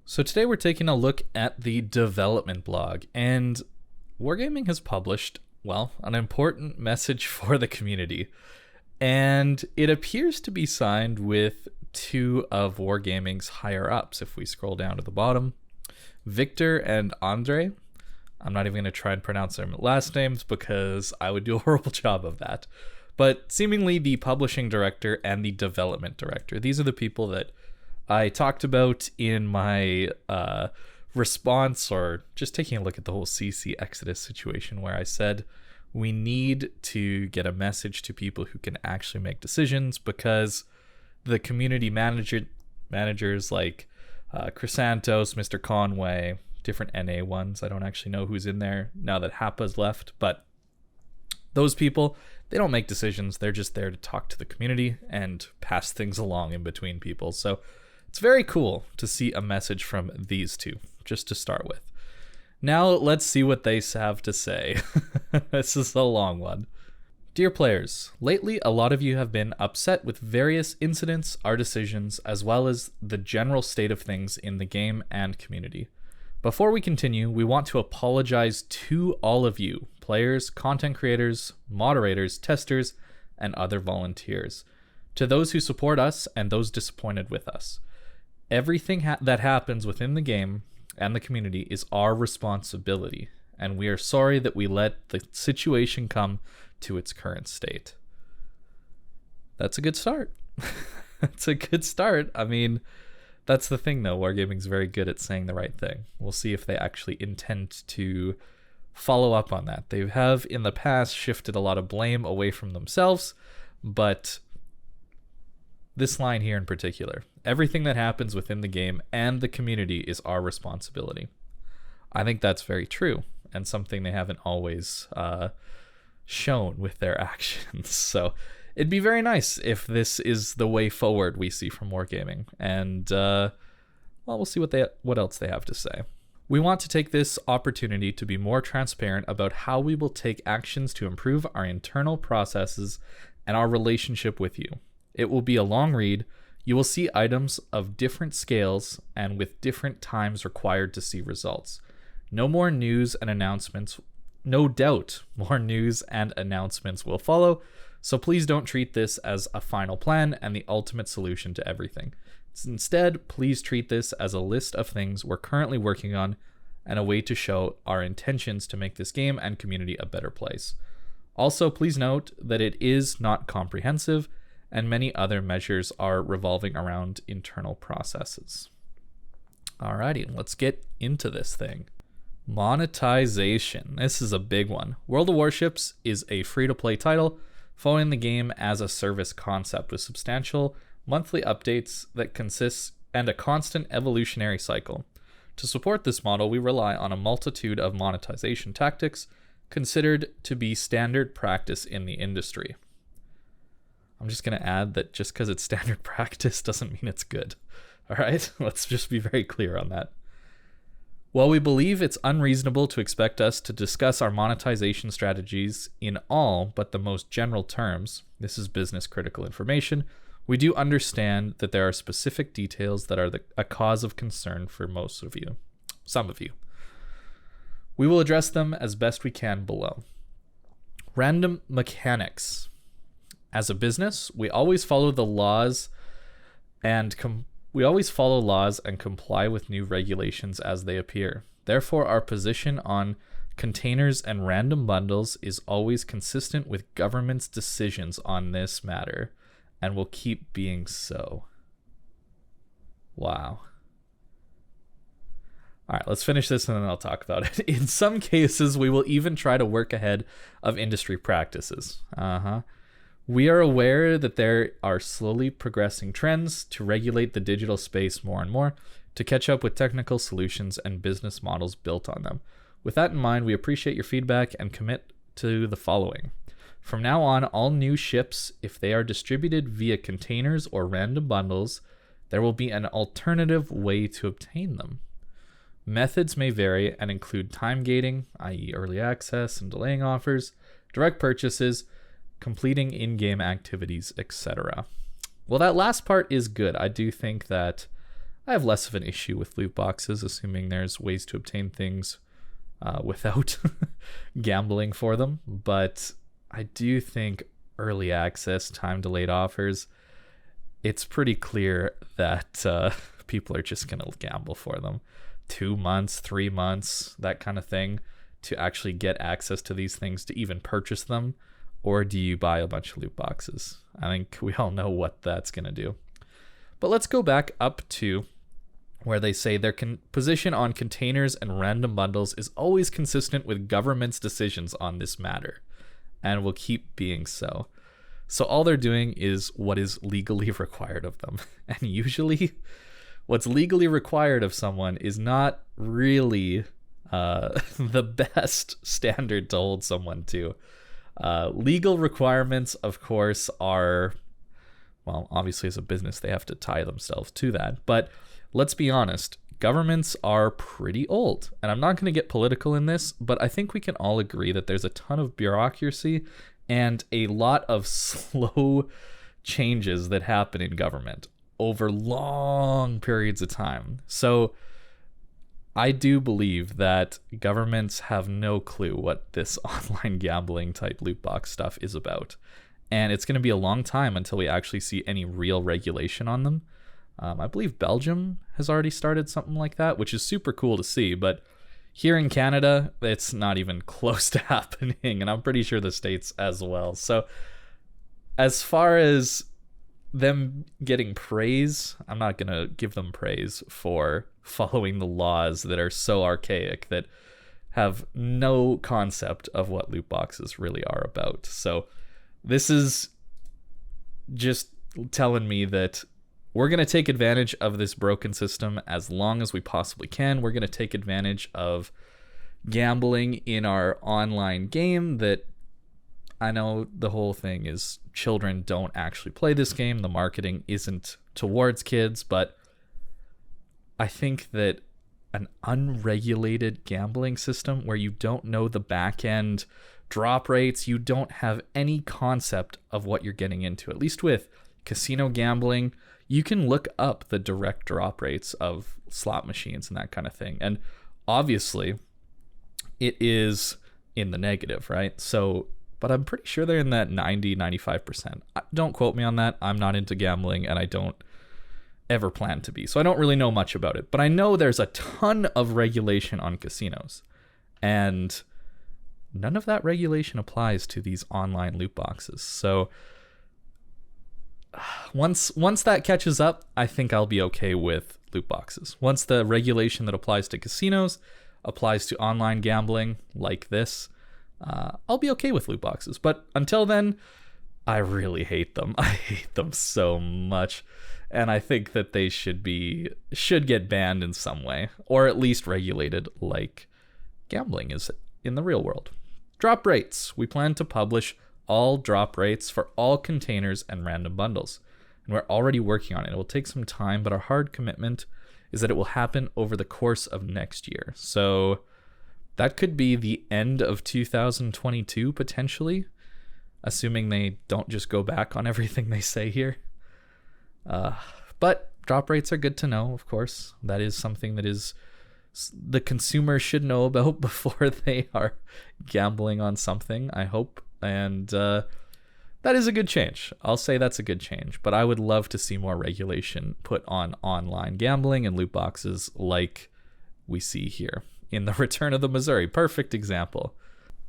So today we're taking a look at the development blog, and Wargaming has published, well, an important message for the community. And it appears to be signed with two of Wargaming's higher ups. If we scroll down to the bottom, Victor and Andre. I'm not even going to try and pronounce their last names because I would do a horrible job of that. But seemingly the publishing director and the development director. These are the people that I talked about in my response, or just taking a look at the whole CC Exodus situation, where I said we need to get a message to people who can actually make decisions, because the community managers like Chrysantos, Mr. Conway, different NA ones, I don't actually know who's in there now that Happa's left, but those people, they don't make decisions. They're just there to talk to the community and pass things along in between people. So it's very cool to see a message from these two, just to start with. Now let's see what they have to say. This is a long one. Dear players, lately a lot of you have been upset with various incidents, our decisions, as well as the general state of things in the game and community. Before we continue, we want to apologize to all of you, players, content creators, moderators, testers, and other volunteers. To those who support us and those disappointed with us. Everything that happens within the game and the community is our responsibility, and we are sorry that we let the situation come to its current state. That's a good start. That's a good start. I mean, that's the thing though. Wargaming's very good at saying the right thing. We'll see if they actually intend to follow up on that. They have in the past shifted a lot of blame away from themselves, but this line here in particular, everything that happens within the game and the community is our responsibility. I think that's very true, and something they haven't always shown with their actions. So it'd be very nice if this is the way forward we see from Wargaming. And well, we'll see what else they have to say. We want to take this opportunity to be more transparent about how we will take actions to improve our internal processes and our relationship with you. It will be a long read. You will see items of different scales and with different times required to see results. No more news and announcements. No doubt more news and announcements will follow, so please don't treat this as a final plan and the ultimate solution to everything. Instead, please treat this as a list of things we're currently working on and a way to show our intentions to make this game and community a better place. Also, please note that it is not comprehensive, and many other measures are revolving around internal processes. Alrighty, let's get into this thing. Monetization. This is a big one. World of Warships is a free-to-play title following the game as a service concept with substantial monthly updates that consists and a constant evolutionary cycle. To support this model, we rely on a multitude of monetization tactics considered to be standard practice in the industry. I'm just going to add that just because it's standard practice doesn't mean it's good. All right? Let's just be very clear on that. While we believe it's unreasonable to expect us to discuss our monetization strategies in all but the most general terms, this is business critical information, we do understand that there are specific details that are a cause of concern for most of you, some of you. We will address them as best we can below. Random mechanics. As a business, we always follow the laws and comply with new regulations as they appear. Therefore, our position on containers and random bundles is always consistent with government's decisions on this matter, and will keep being so. Wow. All right, let's finish this and then I'll talk about it. In some cases, we will even try to work ahead of industry practices. We are aware that there are slowly progressing trends to regulate the digital space more and more to catch up with technical solutions and business models built on them. With that in mind, we appreciate your feedback and commit to the following. From now on, all new ships, if they are distributed via containers or random bundles, there will be an alternative way to obtain them. Methods may vary and include time gating, i.e. early access and delaying offers, direct purchases, completing in-game activities, etc. Well, that last part is good. I do think that I have less of an issue with loot boxes, assuming there's ways to obtain things without gambling for them. But I do think early access, time delayed offers, it's pretty clear that people are just going to gamble for them. 2 months, 3 months, that kind of thing, to actually get access to these things, to even purchase them. Or do you buy a bunch of loot boxes? I think we all know what that's going to do. But let's go back up to where they say their position on containers and random bundles is always consistent with government's decisions on this matter, and will keep being so. So all they're doing is what is legally required of them. And usually what's legally required of someone is not really the best standard to hold someone to. Legal requirements, of course, are, well, obviously as a business, they have to tie themselves to that. But let's be honest, governments are pretty old. And I'm not going to get political in this, but I think we can all agree that there's a ton of bureaucracy and a lot of slow changes that happen in government over long periods of time. So I do believe that governments have no clue what this online gambling type loot box stuff is about. And it's going to be a long time until we actually see any real regulation on them. I believe Belgium has already started something like that, which is super cool to see. But here in Canada, it's not even close to happening. And I'm pretty sure the States as well. So as far as them getting praise, I'm not going to give them praise for following the laws that are so archaic, that have no concept of what loot boxes really are about. So this is just telling me that we're going to take advantage of this broken system as long as we possibly can. We're going to take advantage of gambling in our online game that, I know the whole thing is children don't actually play this game. The marketing isn't towards kids, but I think that an unregulated gambling system where you don't know the back end drop rates, you don't have any concept of what you're getting into, at least with casino gambling, you can look up the direct drop rates of slot machines and that kind of thing. And obviously it is in the negative, right? So, but I'm pretty sure they're in that 90-95%. Don't quote me on that. I'm not into gambling and I don't ever plan to be. So I don't really know much about it, but I know there's a ton of regulation on casinos, and none of that regulation applies to these online loot boxes. So once that catches up, I think I'll be okay with loot boxes. Once the regulation that applies to casinos applies to online gambling like this, I'll be okay with loot boxes. But until then, I really hate them. I hate them so much. And I think that they should get banned in some way, or at least regulated like gambling is in the real world. Drop rates. We plan to publish all drop rates for all containers and random bundles, and we're already working on it. It will take some time, but our hard commitment is that it will happen over the course of next year. So that could be the end of 2022 potentially, assuming they don't just go back on everything they say here. But drop rates are good to know, of course. That is something that is the consumer should know about before they are gambling on something, I hope. And that is a good change. I'll say that's a good change. But I would love to see more regulation put on online gambling and loot boxes like we see here in The Return of the Missouri. Perfect example.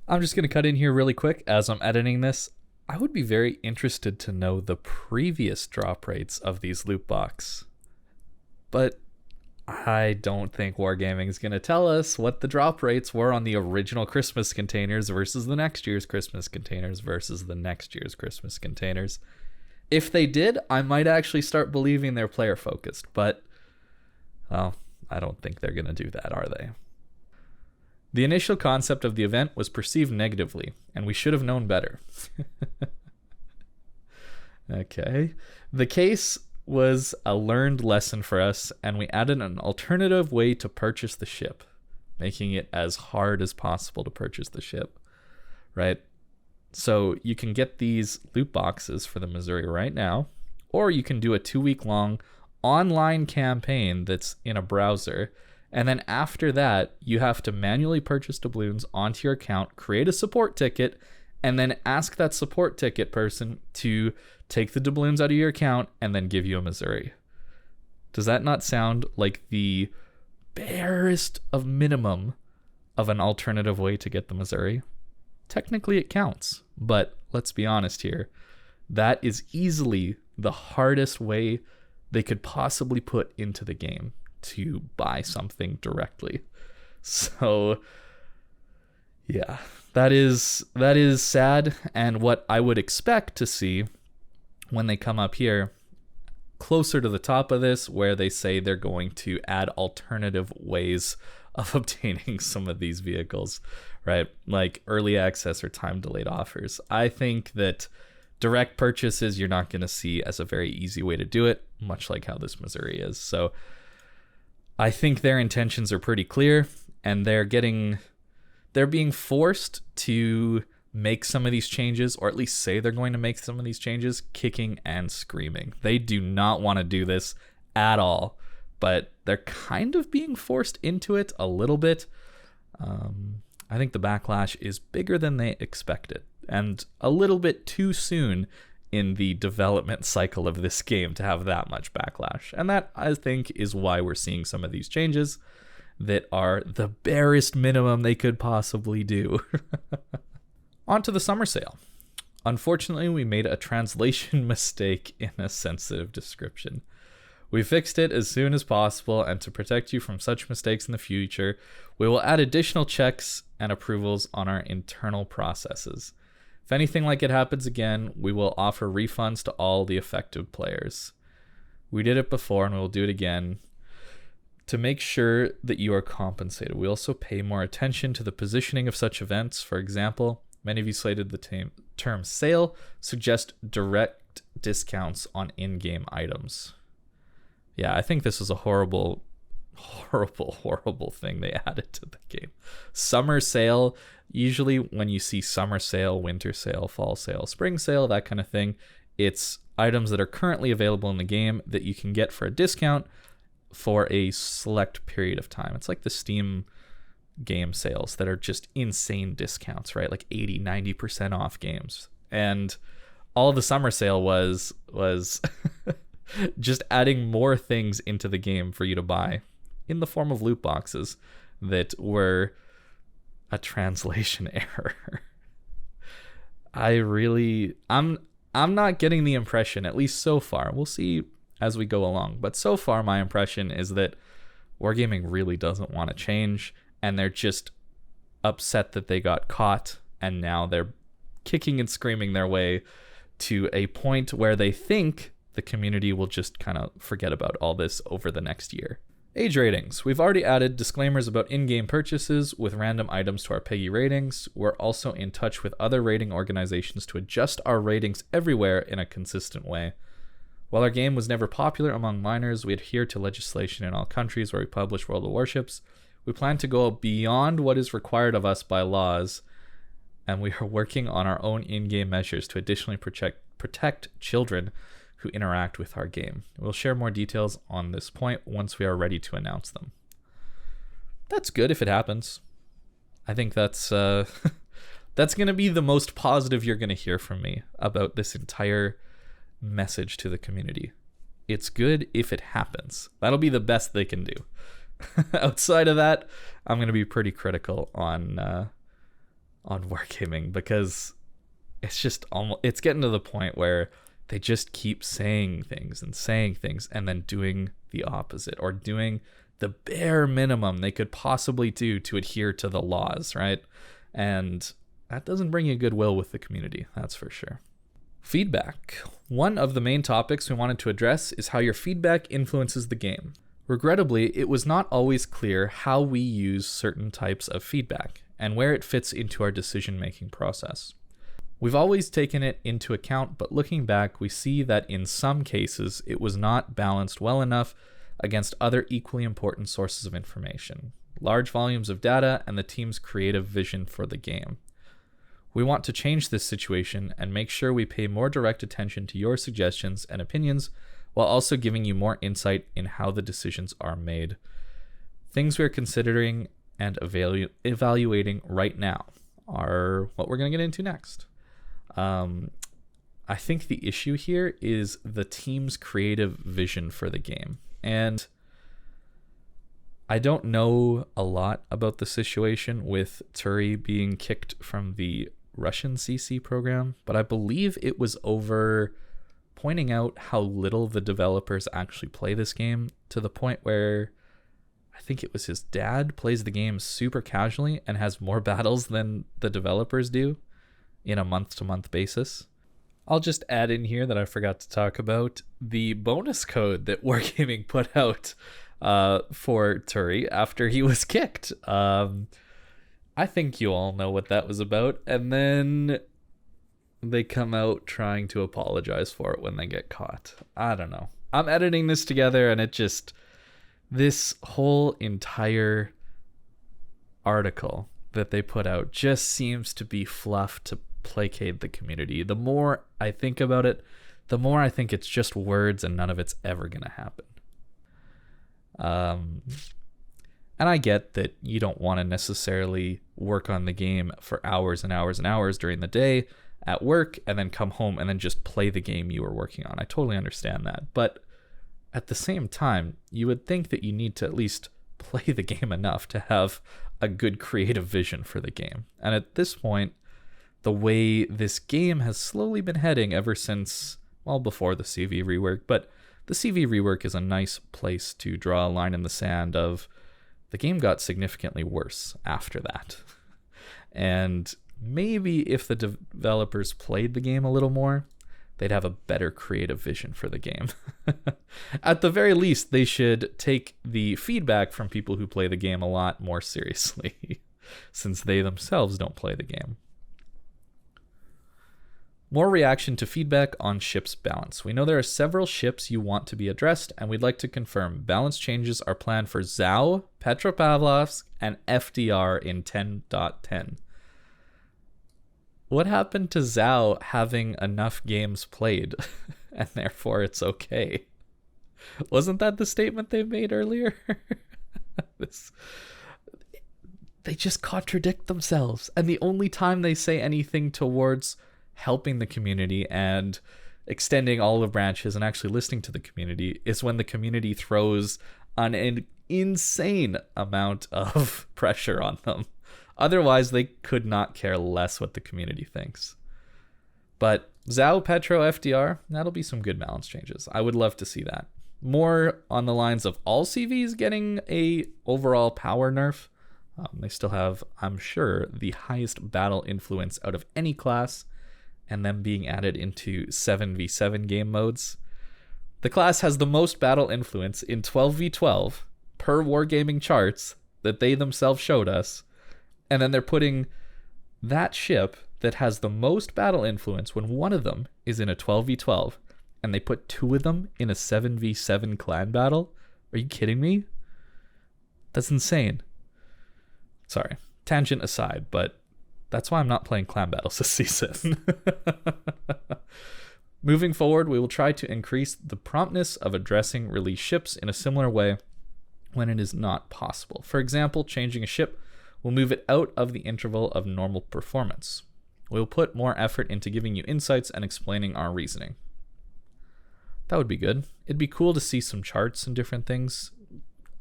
I'm just going to cut in here really quick as I'm editing this. I would be very interested to know the previous drop rates of these loot box. But I don't think Wargaming is going to tell us what the drop rates were on the original Christmas containers versus the next year's Christmas containers versus the next year's Christmas containers. If they did, I might actually start believing they're player focused, but well, I don't think they're going to do that, are they? The initial concept of the event was perceived negatively, and we should have known better. Okay. The case was a learned lesson for us, and we added an alternative way to purchase the ship, making it as hard as possible to purchase the ship, right? So you can get these loot boxes for the Missouri right now, or you can do a 2-week long online campaign that's in a browser. And then after that, you have to manually purchase doubloons onto your account, create a support ticket, and then ask that support ticket person to take the doubloons out of your account and then give you a Missouri. Does that not sound like the barest of minimum of an alternative way to get the Missouri? Technically it counts, but let's be honest here. That is easily the hardest way they could possibly put into the game to buy something directly. So yeah, that is sad, and what I would expect to see when they come up here closer to the top of this, where they say they're going to add alternative ways of obtaining some of these vehicles, right? Like early access or time delayed offers. I think that direct purchases you're not going to see as a very easy way to do it, much like how this Missouri is. So I think their intentions are pretty clear, and they're being forced to make some of these changes, or at least say they're going to make some of these changes, kicking and screaming. They do not want to do this at all, but they're kind of being forced into it a little bit. I think the backlash is bigger than they expected, and a little bit too soon in the development cycle of this game to have that much backlash. And that, I think, is why we're seeing some of these changes that are the barest minimum they could possibly do. On to the summer sale. Unfortunately, we made a translation mistake in a sensitive description. We fixed it as soon as possible, and to protect you from such mistakes in the future, we will add additional checks and approvals on our internal processes. If anything like it happens again, we will offer refunds to all the affected players. We did it before, and we will do it again to make sure that you are compensated. We also pay more attention to the positioning of such events. For example, many of you cited the term sale, suggest direct discounts on in-game items. Yeah, I think this is a horrible thing they added to the game. Summer sale, usually when you see summer sale, winter sale, fall sale, spring sale, that kind of thing, it's items that are currently available in the game that you can get for a discount for a select period of time. It's like the Steam game sales that are just insane discounts, right? Like 80-90% off games. And all the summer sale was just adding more things into the game for you to buy in the form of loot boxes that were a translation error. I'm not getting the impression, at least so far. We'll see as we go along, but so far my impression is that Wargaming really doesn't want to change, and they're just upset that they got caught, and now they're kicking and screaming their way to a point where they think the community will just kind of forget about all this over the next year. Age ratings. We've already added disclaimers about in-game purchases with random items to our PEGI ratings. We're also in touch with other rating organizations to adjust our ratings everywhere in a consistent way. While our game was never popular among minors, we adhere to legislation in all countries where we publish World of Warships. We plan to go beyond what is required of us by laws, and we are working on our own in-game measures to additionally protect children who interact with our game. We'll share more details on this point once we are ready to announce them. That's good if it happens. I think that's that's going to be the most positive you're going to hear from me about this entire message to the community. It's good if it happens. That'll be the best they can do. Outside of that, I'm going to be pretty critical on Wargaming, because it's getting to the point where they just keep saying things and then doing the opposite, or doing the bare minimum they could possibly do to adhere to the laws, right? And that doesn't bring you goodwill with the community, that's for sure. Feedback. One of the main topics we wanted to address is how your feedback influences the game. Regrettably, it was not always clear how we use certain types of feedback and where it fits into our decision-making process. We've always taken it into account, but looking back, we see that in some cases, it was not balanced well enough against other equally important sources of information, large volumes of data, and the team's creative vision for the game. We want to change this situation and make sure we pay more direct attention to your suggestions and opinions while also giving you more insight in how the decisions are made. Things we're considering and evaluating right now are what we're going to get into next. I think the issue here is the team's creative vision for the game. And I don't know a lot about the situation with Turi being kicked from the Russian CC program, but I believe it was over pointing out how little the developers actually play this game, to the point where I think it was his dad plays the game super casually and has more battles than the developers do in a month-to-month basis. I'll just add in here that I forgot to talk about the bonus code that Wargaming put out for Turi after he was kicked. I think you all know what that was about. And then they come out trying to apologize for it when they get caught. I don't know. I'm editing this together and this whole entire article that they put out just seems to be fluff to placate the community. The more I think about it, the more I think it's just words and none of it's ever going to happen. And I get that you don't want to necessarily work on the game for hours and hours and hours during the day at work and then come home and then just play the game you were working on. I totally understand that. But at the same time, you would think that you need to at least play the game enough to have a good creative vision for the game. And at this point, the way this game has slowly been heading ever since, well, before the CV rework, but the CV rework is a nice place to draw a line in the sand of the game got significantly worse after that. And maybe if the developers played the game a little more, they'd have a better creative vision for the game. At the very least, they should take the feedback from people who play the game a lot more seriously, since they themselves don't play the game. More reaction to feedback on ships balance. We know there are several ships you want to be addressed, and we'd like to confirm balance changes are planned for Zao, Petropavlovsk, and FDR in 10.10. What happened to Zao having enough games played, and therefore it's okay? Wasn't that the statement they made earlier? They just contradict themselves, and the only time they say anything towards helping the community and extending olive branches and actually listening to the community is when the community throws an insane amount of pressure on them. Otherwise, they could not care less what the community thinks. But Zao, Petro, FDR, that'll be some good balance changes. I would love to see that. More on the lines of all CVs getting a overall power nerf. They still have, I'm sure, the highest battle influence out of any class, and them being added into 7v7 game modes. The class has the most battle influence in 12v12 per Wargaming charts that they themselves showed us, and then they're putting that ship that has the most battle influence when one of them is in a 12v12, and they put two of them in a 7v7 clan battle? Are you kidding me? That's insane. Sorry, tangent aside, but that's why I'm not playing clan battles this season. Moving forward, we will try to increase the promptness of addressing release ships in a similar way when it is not possible. For example, changing a ship will move it out of the interval of normal performance. We will put more effort into giving you insights and explaining our reasoning. That would be good. It'd be cool to see some charts and different things.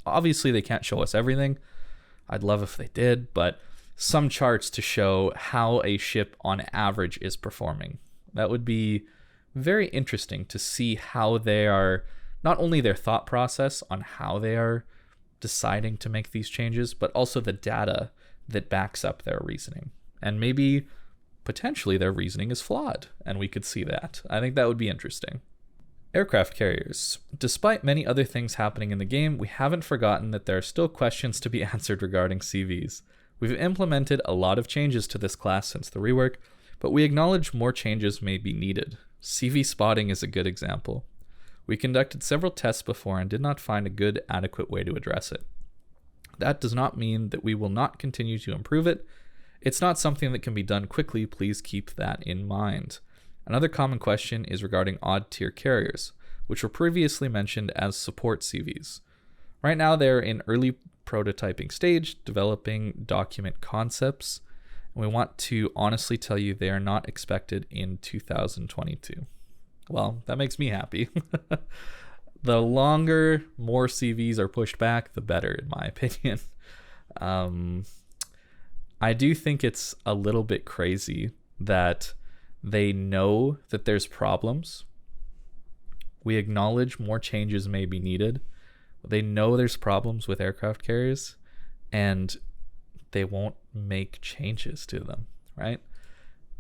Obviously, they can't show us everything. I'd love if they did, but some charts to show how a ship on average is performing. That would be very interesting to see how they are, not only their thought process on how they are deciding to make these changes, but also the data that backs up their reasoning. And maybe potentially their reasoning is flawed, and we could see that. I think that would be interesting. Aircraft carriers. Despite many other things happening in the game, we haven't forgotten that there are still questions to be answered regarding CVs. We've implemented a lot of changes to this class since the rework, but we acknowledge more changes may be needed. CV spotting is a good example. We conducted several tests before and did not find a good, adequate way to address it. That does not mean that we will not continue to improve it. It's not something that can be done quickly. Please keep that in mind. Another common question is regarding odd tier carriers. which were previously mentioned as support CVs. Right now, they're in early prototyping stage, developing document concepts, and we want to honestly tell you they are not expected in 2022. Well, that makes me happy. The longer more CVs are pushed back, the better, in my opinion. I do think it's a little bit crazy that they know that there's problems. We acknowledge more changes may be needed. They know there's problems with aircraft carriers, and they won't make changes to them, right?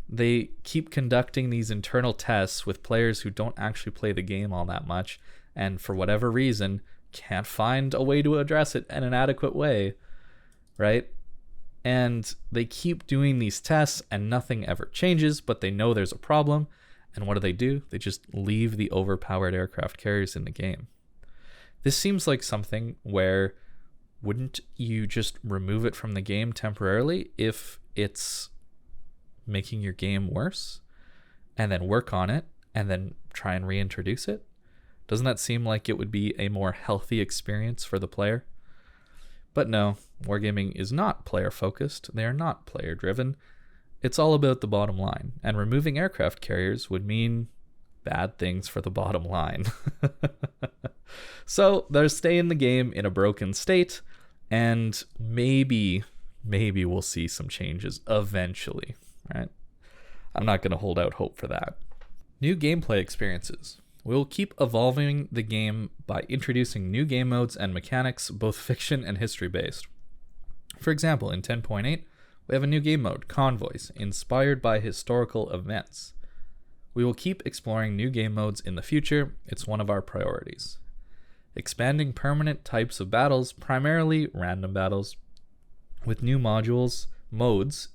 They keep conducting these internal tests with players who don't actually play the game all that much, and for whatever reason, can't find a way to address it in an adequate way, right? And they keep doing these tests and nothing ever changes, but they know there's a problem. And what do? They just leave the overpowered aircraft carriers in the game. This seems like something where wouldn't you just remove it from the game temporarily if it's making your game worse, and then work on it and then try and reintroduce it? Doesn't that seem like it would be a more healthy experience for the player? But no, Wargaming is not player focused. They are not player driven. It's all about the bottom line, and removing aircraft carriers would mean bad things for the bottom line. So they'll stay in the game in a broken state, and maybe we'll see some changes eventually, right? I'm not going to hold out hope for that. New gameplay experiences. We'll keep evolving the game by introducing new game modes and mechanics, both fiction and history-based. For example, in 10.8, we have a new game mode, Convoys, inspired by historical events. We will keep exploring new game modes in the future. It's one of our priorities. Expanding permanent types of battles, primarily random battles, with new modes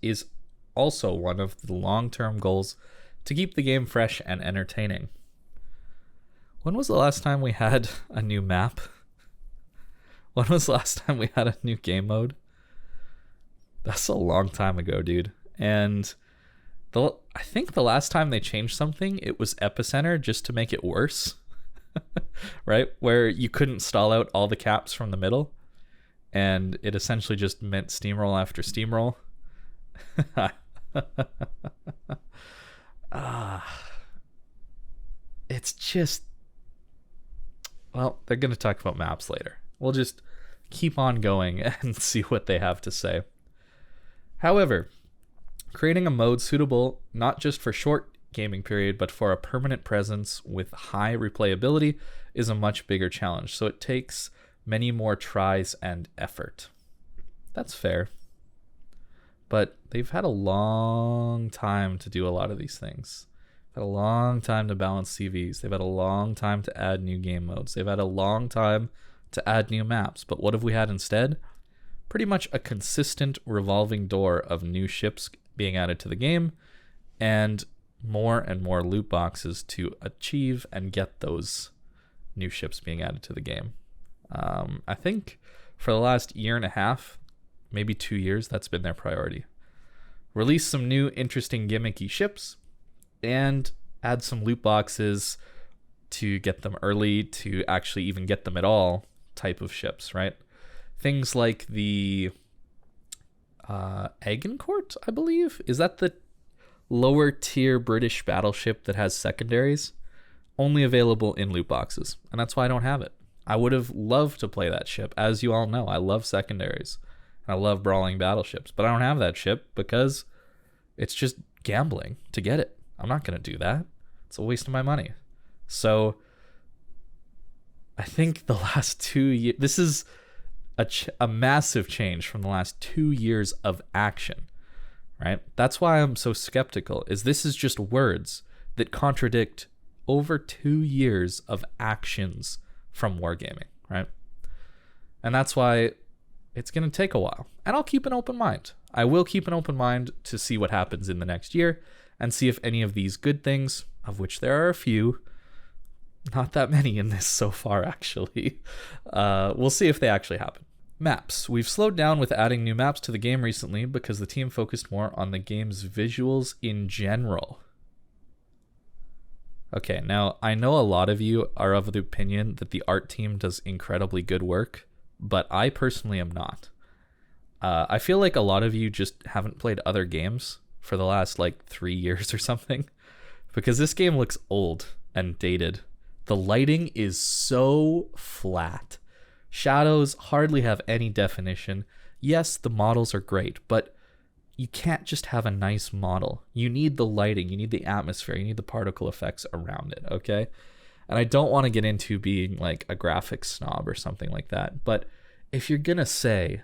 is also one of the long-term goals to keep the game fresh and entertaining. When was the last time we had a new map? When was the last time we had a new game mode? That's a long time ago, dude. And I think the last time they changed something, it was Epicenter, just to make it worse. Right? Where you couldn't stall out all the caps from the middle. And it essentially just meant steamroll after steamroll. It's just... Well, they're going to talk about maps later. We'll just keep on going and see what they have to say. However, creating a mode suitable not just for short gaming period, but for a permanent presence with high replayability is a much bigger challenge. So it takes many more tries and effort. That's fair. But they've had a long time to do a lot of these things. They've had a long time to balance CVs. They've had a long time to add new game modes. They've had a long time to add new maps. But what have we had instead? Pretty much a consistent revolving door of new ships being added to the game, and more loot boxes to achieve and get those new ships being added to the game. I think for the last year and a half, maybe 2 years, that's been their priority. Release some new interesting gimmicky ships and add some loot boxes to get them early, to actually even get them at all type of ships, right? Things like the Agincourt, I believe. Is that the lower tier British battleship that has secondaries? Only available in loot boxes, and that's why I don't have it. I would have loved to play that ship. As you all know, I love secondaries. I love brawling battleships, but I don't have that ship because it's just gambling to get it. I'm not going to do that. It's a waste of my money. So I think the last 2 years, this is a massive change from the last 2 years of action, right? That's why I'm so skeptical, is this is just words that contradict over 2 years of actions from Wargaming, right? And that's why it's going to take a while. And I'll keep an open mind. I will keep an open mind to see what happens in the next year and see if any of these good things, of which there are a few, not that many in this so far, actually. We'll see if they actually happen. Maps. We've slowed down with adding new maps to the game recently because the team focused more on the game's visuals in general. Okay, now I know a lot of you are of the opinion that the art team does incredibly good work, but I personally am not. I feel like a lot of you just haven't played other games for the last like 3 years or something, because this game looks old and dated. The lighting is so flat. Shadows hardly have any definition. Yes, the models are great, but you can't just have a nice model. You need the lighting, you need the atmosphere, you need the particle effects around it, okay? And I don't want to get into being like a graphics snob or something like that, but if you're gonna say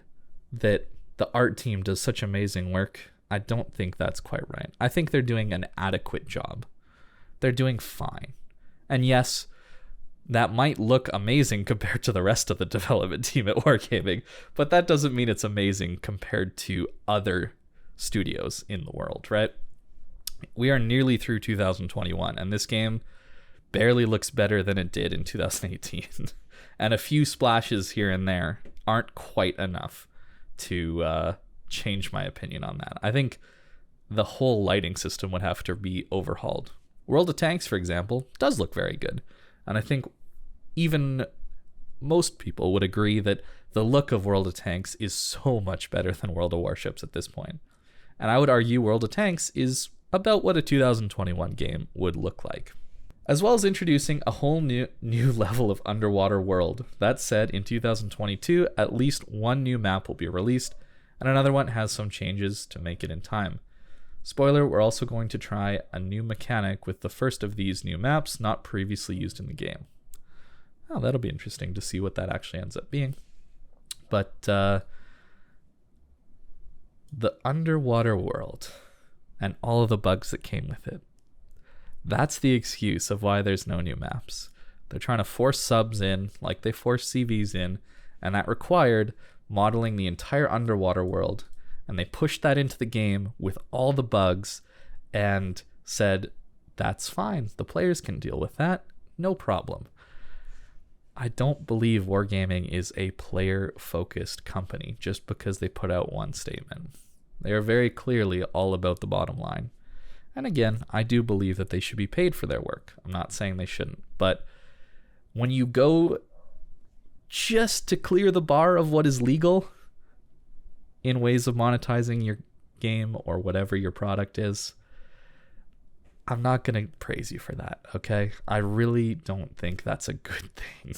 that the art team does such amazing work, I don't think that's quite right. I think they're doing an adequate job. They're doing fine. And yes, that might look amazing compared to the rest of the development team at Wargaming, but that doesn't mean it's amazing compared to other studios in the world, right? We are nearly through 2021, and this game barely looks better than it did in 2018. And a few splashes here and there aren't quite enough to change my opinion on that. I think the whole lighting system would have to be overhauled. World of Tanks, for example, does look very good. And I think even most people would agree that the look of World of Tanks is so much better than World of Warships at this point. And I would argue World of Tanks is about what a 2021 game would look like. As well as introducing a whole new level of underwater world. That said, in 2022, at least one new map will be released, and another one has some changes to make it in time. Spoiler, we're also going to try a new mechanic with the first of these new maps not previously used in the game. Oh, that'll be interesting to see what that actually ends up being. But the underwater world and all of the bugs that came with it, that's the excuse of why there's no new maps. They're trying to force subs in like they forced CVs in, and that required modeling the entire underwater world. And they pushed that into the game with all the bugs and said, that's fine. The players can deal with that. No problem. I don't believe Wargaming is a player-focused company just because they put out one statement. They are very clearly all about the bottom line. And again, I do believe that they should be paid for their work. I'm not saying they shouldn't. But when you go just to clear the bar of what is legal in ways of monetizing your game or whatever your product is, I'm not going to praise you for that, okay? I really don't think that's a good thing.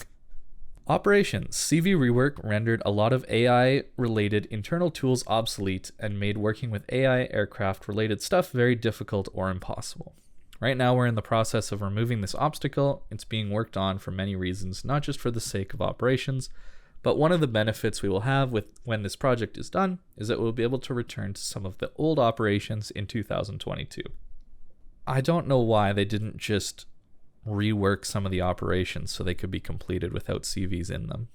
Operations. CV rework rendered a lot of AI-related internal tools obsolete and made working with AI aircraft-related stuff very difficult or impossible. Right now, we're in the process of removing this obstacle. It's being worked on for many reasons, not just for the sake of operations, but one of the benefits we will have when this project is done is that we'll be able to return to some of the old operations in 2022. I don't know why they didn't just rework some of the operations so they could be completed without CVs in them,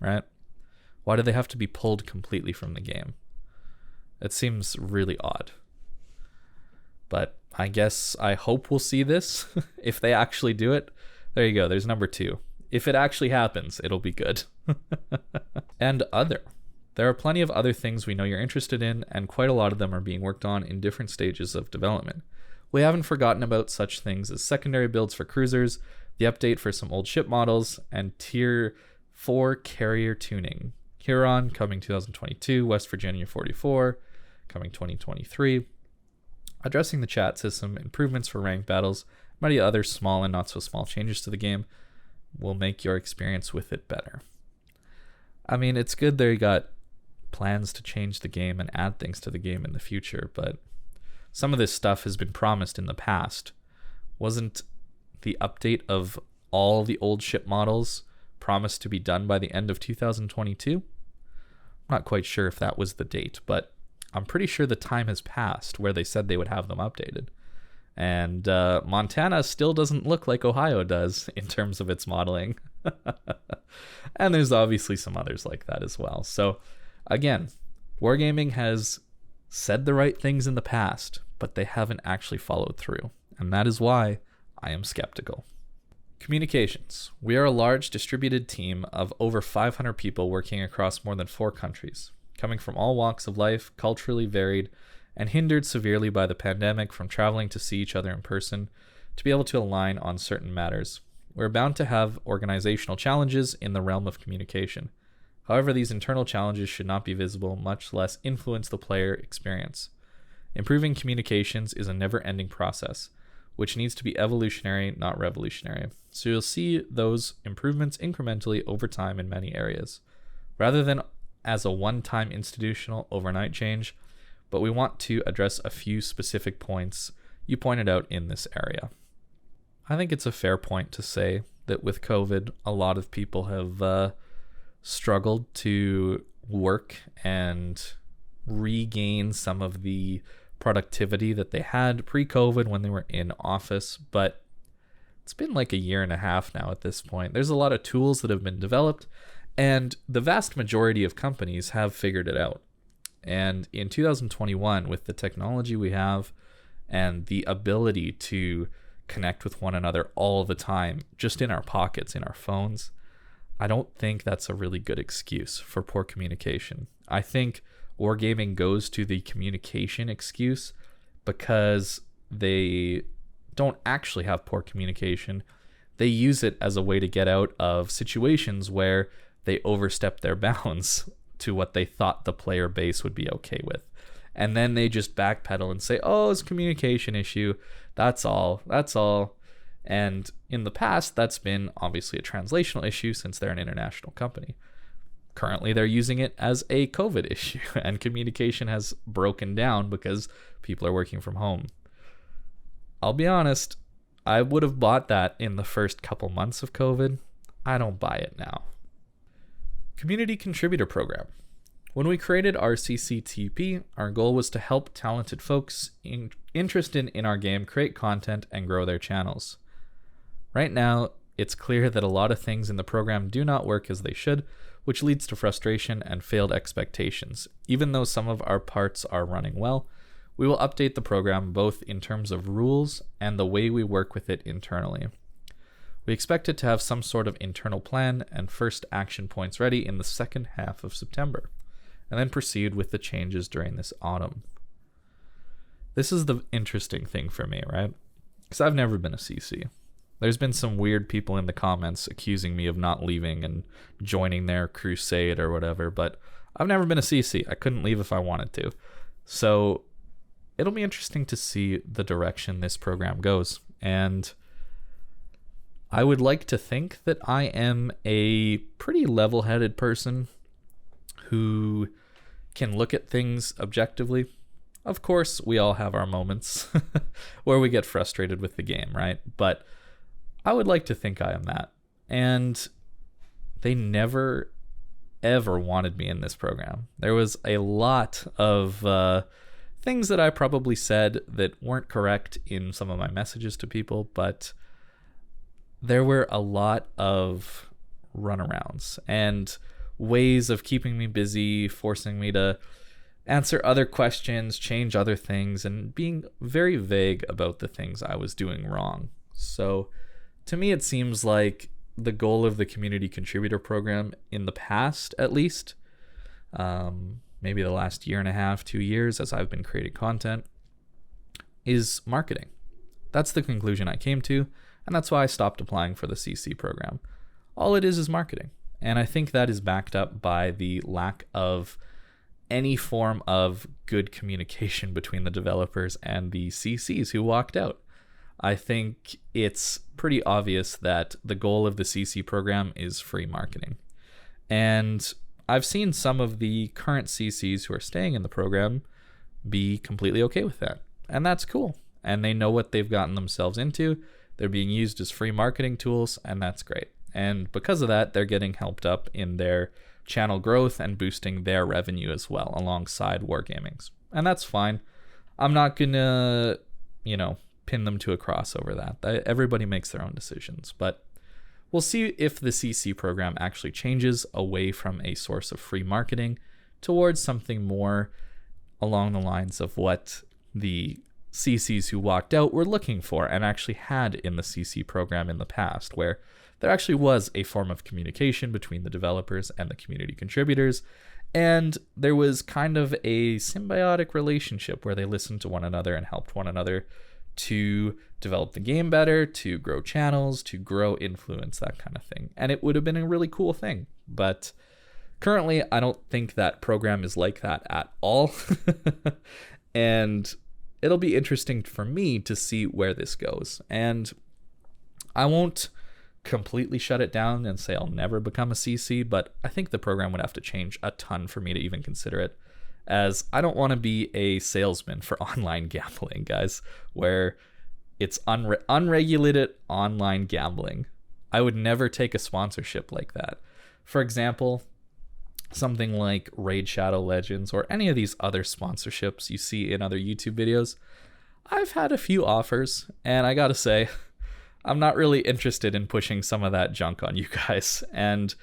right? Why do they have to be pulled completely from the game? It seems really odd. But I guess I hope we'll see this. If they actually do it, there you go. There's number 2. If it actually happens, it'll be good. And other. There are plenty of other things we know you're interested in, and quite a lot of them are being worked on in different stages of development. We haven't forgotten about such things as secondary builds for cruisers, the update for some old ship models, and Tier 4 carrier tuning. Huron coming 2022, West Virginia 44 coming 2023. Addressing the chat system, improvements for ranked battles, many other small and not so small changes to the game will make your experience with it better. I mean, it's good they got plans to change the game and add things to the game in the future, but some of this stuff has been promised in the past. Wasn't the update of all the old ship models promised to be done by the end of 2022? I'm not quite sure if that was the date, but I'm pretty sure the time has passed where they said they would have them updated. And Montana still doesn't look like Ohio does in terms of its modeling. And there's obviously some others like that as well. So again, Wargaming has said the right things in the past, but they haven't actually followed through. And that is why I am skeptical. Communications. We are a large distributed team of over 500 people working across more than 4 countries, coming from all walks of life, culturally varied, and hindered severely by the pandemic from traveling to see each other in person to be able to align on certain matters. We're bound to have organizational challenges in the realm of communication. However, these internal challenges should not be visible, much less influence the player experience. Improving communications is a never-ending process, which needs to be evolutionary, not revolutionary. So you'll see those improvements incrementally over time in many areas, rather than as a one-time institutional overnight change, but we want to address a few specific points you pointed out in this area. I think it's a fair point to say that with COVID, a lot of people have struggled to work and regain some of the productivity that they had pre-COVID when they were in office, but it's been like a year and a half now at this point. There's a lot of tools that have been developed, and the vast majority of companies have figured it out. And in 2021, with the technology we have and the ability to connect with one another all the time, just in our pockets, in our phones, I don't think that's a really good excuse for poor communication. I think Wargaming goes to the communication excuse because they don't actually have poor communication. They use it as a way to get out of situations where they overstep their bounds to what they thought the player base would be okay with. And then they just backpedal and say, oh, it's a communication issue. That's all. And in the past, that's been obviously a translational issue since they're an international company. Currently, they're using it as a COVID issue, and communication has broken down because people are working from home. I'll be honest, I would have bought that in the first couple months of COVID. I don't buy it now. Community Contributor Program. When we created our CCTP, our goal was to help talented folks interested in our game create content and grow their channels. Right now, it's clear that a lot of things in the program do not work as they should, which leads to frustration and failed expectations. Even though some of our parts are running well, we will update the program both in terms of rules and the way we work with it internally. We expect it to have some sort of internal plan and first action points ready in the second half of September, and then proceed with the changes during this autumn. This is the interesting thing for me, right? Because I've never been a CC. There's been some weird people in the comments accusing me of not leaving and joining their crusade or whatever, but I've never been a CC. I couldn't leave if I wanted to. So it'll be interesting to see the direction this program goes. And I would like to think that I am a pretty level-headed person who can look at things objectively. Of course, we all have our moments where we get frustrated with the game, right? But I would like to think I am that. And they never, ever wanted me in this program. There was a lot of things that I probably said that weren't correct in some of my messages to people, but there were a lot of runarounds and ways of keeping me busy, forcing me to answer other questions, change other things, and being very vague about the things I was doing wrong. So to me, it seems like the goal of the community contributor program in the past, at least, maybe the last year and a half, 2 years as I've been creating content, is marketing. That's the conclusion I came to, and that's why I stopped applying for the CC program. All it is marketing. And I think that is backed up by the lack of any form of good communication between the developers and the CCs who walked out. I think it's pretty obvious that the goal of the CC program is free marketing. And I've seen some of the current CCs who are staying in the program be completely okay with that. And that's cool. And they know what they've gotten themselves into. They're being used as free marketing tools, and that's great. And because of that, they're getting helped up in their channel growth and boosting their revenue as well alongside Wargaming's. And that's fine. I'm not going to, pin them to a cross over that. Everybody makes their own decisions. But we'll see if the CC program actually changes away from a source of free marketing towards something more along the lines of what the CCs who walked out were looking for and actually had in the CC program in the past, where there actually was a form of communication between the developers and the community contributors, and there was kind of a symbiotic relationship where they listened to one another and helped one another to develop the game better, to grow channels, to grow influence, that kind of thing. And it would have been a really cool thing. But currently, I don't think that program is like that at all. And it'll be interesting for me to see where this goes. And I won't completely shut it down and say I'll never become a CC, but I think the program would have to change a ton for me to even consider it, as I don't want to be a salesman for online gambling, guys, where it's unregulated online gambling. I would never take a sponsorship like that. For example, something like Raid Shadow Legends or any of these other sponsorships you see in other YouTube videos. I've had a few offers, and I gotta say, I'm not really interested in pushing some of that junk on you guys. And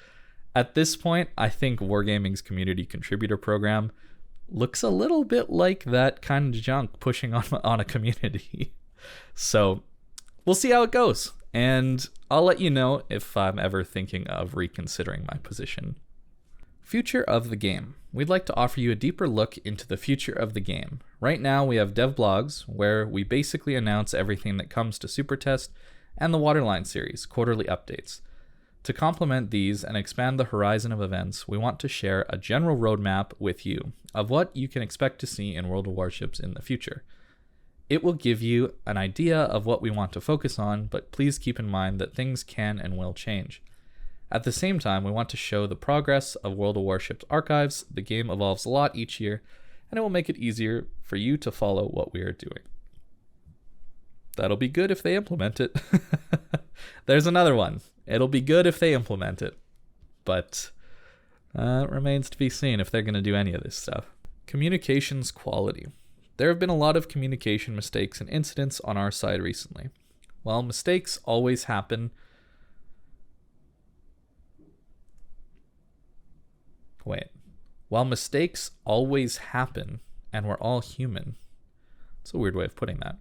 at this point, I think Wargaming's community contributor program looks a little bit like that kind of junk pushing on a community. So we'll see how it goes. And I'll let you know if I'm ever thinking of reconsidering my position. Future of the game. We'd like to offer you a deeper look into the future of the game. Right now we have dev blogs where we basically announce everything that comes to Super Test and the Waterline series, quarterly updates. To complement these and expand the horizon of events, we want to share a general roadmap with you of what you can expect to see in World of Warships in the future. It will give you an idea of what we want to focus on, but please keep in mind that things can and will change. At the same time, we want to show the progress of World of Warships archives. The game evolves a lot each year, and it will make it easier for you to follow what we are doing. That'll be good if they implement it. There's another one. It'll be good if they implement it. But it remains to be seen if they're going to do any of this stuff. Communications quality. There have been a lot of communication mistakes and incidents on our side recently. While mistakes always happen, While mistakes always happen, and we're all human. It's a weird way of putting that.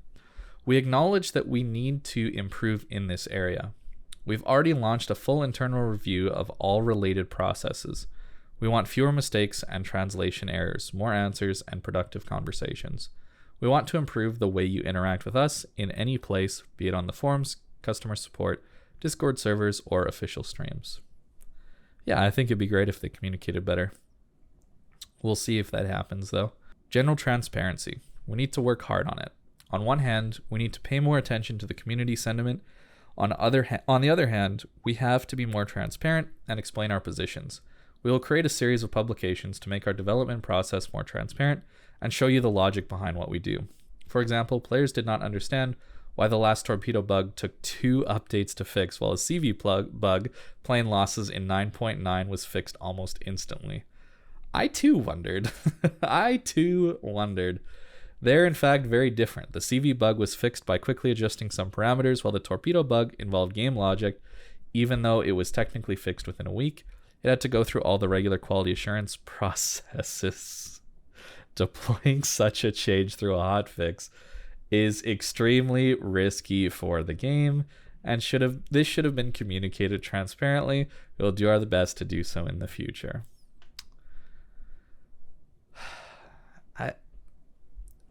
We acknowledge that we need to improve in this area. We've already launched a full internal review of all related processes. We want fewer mistakes and translation errors, more answers, and productive conversations. We want to improve the way you interact with us in any place, be it on the forums, customer support, Discord servers, or official streams. Yeah, I think it'd be great if they communicated better. We'll see if that happens, though. General transparency. We need to work hard on it. On one hand, we need to pay more attention to the community sentiment. On the other hand, we have to be more transparent and explain our positions. We will create a series of publications to make our development process more transparent and show you the logic behind what we do. For example, players did not understand why the last torpedo bug took 2 updates to fix, while a CV bug, plane losses in 9.9, was fixed almost instantly. I too wondered. They're in fact very different. The CV bug was fixed by quickly adjusting some parameters, while the torpedo bug involved game logic. Even though it was technically fixed within a week, it had to go through all the regular quality assurance processes. Deploying such a change through a hotfix is extremely risky for the game, and this should have been communicated transparently. We'll do our best to do so in the future.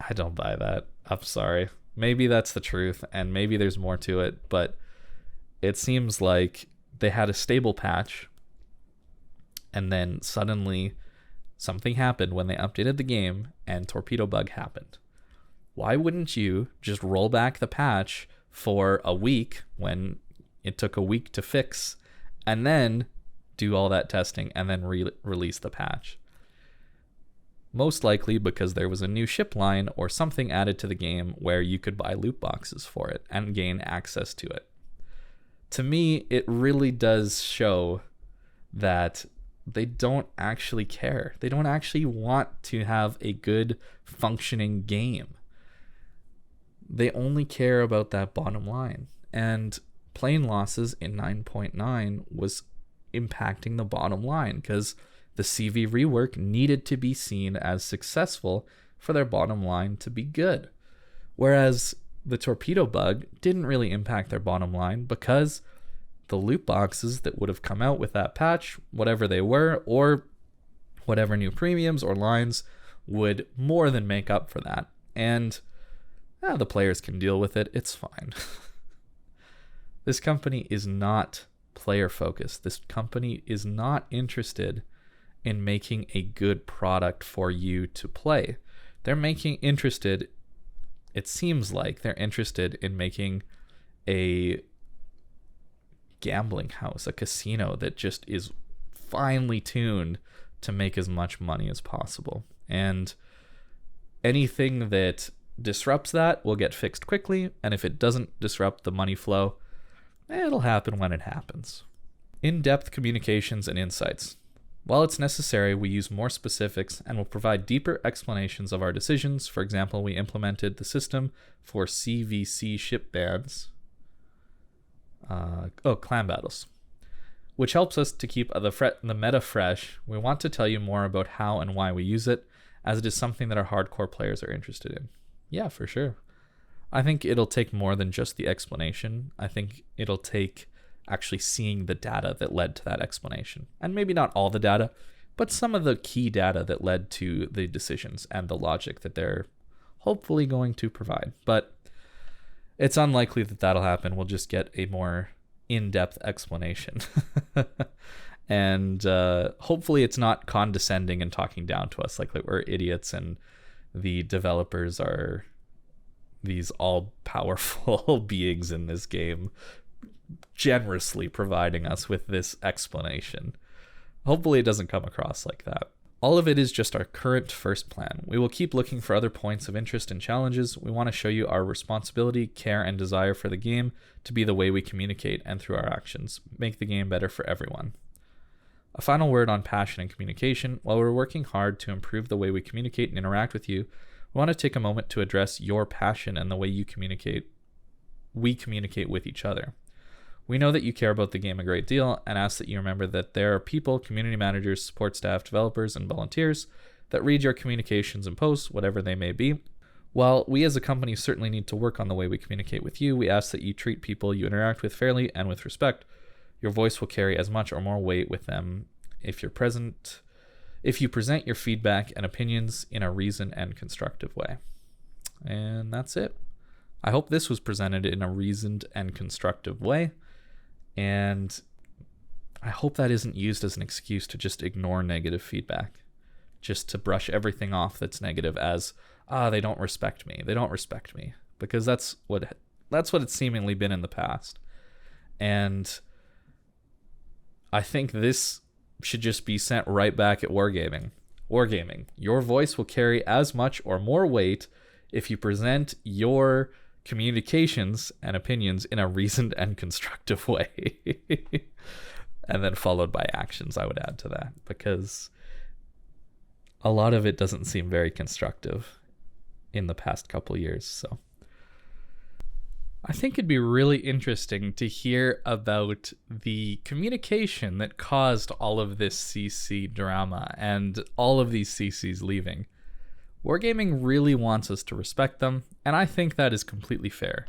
I don't buy that. I'm sorry. Maybe that's the truth, and maybe there's more to it, but it seems like they had a stable patch, and then suddenly something happened when they updated the game, and torpedo bug happened. Why wouldn't you just roll back the patch for a week when it took a week to fix, and then do all that testing and then release the patch? Most likely because there was a new ship line or something added to the game where you could buy loot boxes for it and gain access to it. To me, it really does show that they don't actually care. They don't actually want to have a good functioning game. They only care about that bottom line. And plane losses in 9.9 was impacting the bottom line because the CV rework needed to be seen as successful for their bottom line to be good. Whereas the torpedo bug didn't really impact their bottom line because the loot boxes that would have come out with that patch, whatever they were, or whatever new premiums or lines, would more than make up for that. And The players can deal with it. It's fine. This company is not player focused. This company is not interested in making a good product for you to play. It seems like they're interested in making a gambling house, a casino that just is finely tuned to make as much money as possible. And anything that disrupts that will get fixed quickly, and if it doesn't disrupt the money flow, it'll happen when it happens. In-depth communications and insights. While it's necessary, we use more specifics and will provide deeper explanations of our decisions. For example, we implemented the system for CVC ship bans, clan battles, which helps us to keep the meta fresh. We want to tell you more about how and why we use it, as it is something that our hardcore players are interested in. Yeah, for sure. I think it'll take more than just the explanation. I think it'll take actually seeing the data that led to that explanation. And maybe not all the data, but some of the key data that led to the decisions and the logic that they're hopefully going to provide. But it's unlikely that that'll happen. We'll just get a more in-depth explanation. And hopefully it's not condescending and talking down to us like we're idiots and the developers are these all-powerful beings in this game generously providing us with this explanation. Hopefully it doesn't come across like that. All of it is just our current first plan. We will keep looking for other points of interest and challenges. We want to show you our responsibility, care, and desire for the game to be the way we communicate and through our actions, make the game better for everyone. A final word on passion and communication. While we're working hard to improve the way we communicate and interact with you, we want to take a moment to address your passion and the way we communicate with each other. We know that you care about the game a great deal and ask that you remember that there are people, community managers, support staff, developers, and volunteers that read your communications and posts, whatever they may be. While we as a company certainly need to work on the way we communicate with you, we ask that you treat people you interact with fairly and with respect. Your voice will carry as much or more weight with them if you present your feedback and opinions in a reasoned and constructive way. And that's it. I hope this was presented in a reasoned and constructive way. And I hope that isn't used as an excuse to just ignore negative feedback, just to brush everything off that's negative as, they don't respect me. They don't respect me. Because that's what it's seemingly been in the past. And I think this should just be sent right back at Wargaming. Wargaming, your voice will carry as much or more weight if you present your communications and opinions in a reasoned and constructive way. And then followed by actions, I would add to that, because a lot of it doesn't seem very constructive in the past couple years. So I think it'd be really interesting to hear about the communication that caused all of this CC drama and all of these CCs leaving. Wargaming really wants us to respect them, and I think that is completely fair.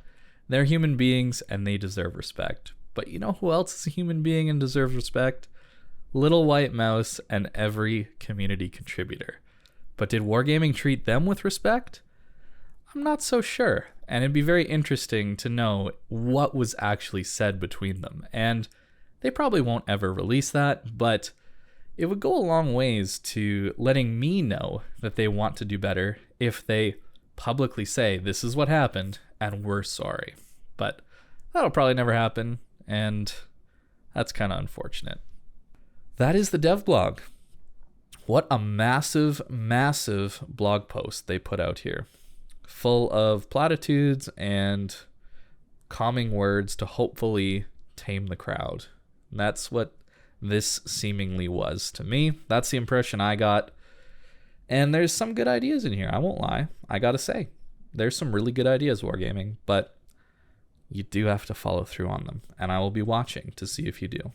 They're human beings and they deserve respect. But you know who else is a human being and deserves respect? Little White Mouse and every community contributor. But did Wargaming treat them with respect? I'm not so sure, and it'd be very interesting to know what was actually said between them. And they probably won't ever release that, but it would go a long ways to letting me know that they want to do better if they publicly say, this is what happened, and we're sorry. But that'll probably never happen, and that's kind of unfortunate. That is the dev blog. What a massive, massive blog post they put out here. Full of platitudes and calming words to hopefully tame the crowd. And that's what this seemingly was to me. That's the impression I got. And there's some good ideas in here, I won't lie. I gotta say, there's some really good ideas, Wargaming, but you do have to follow through on them. And I will be watching to see if you do.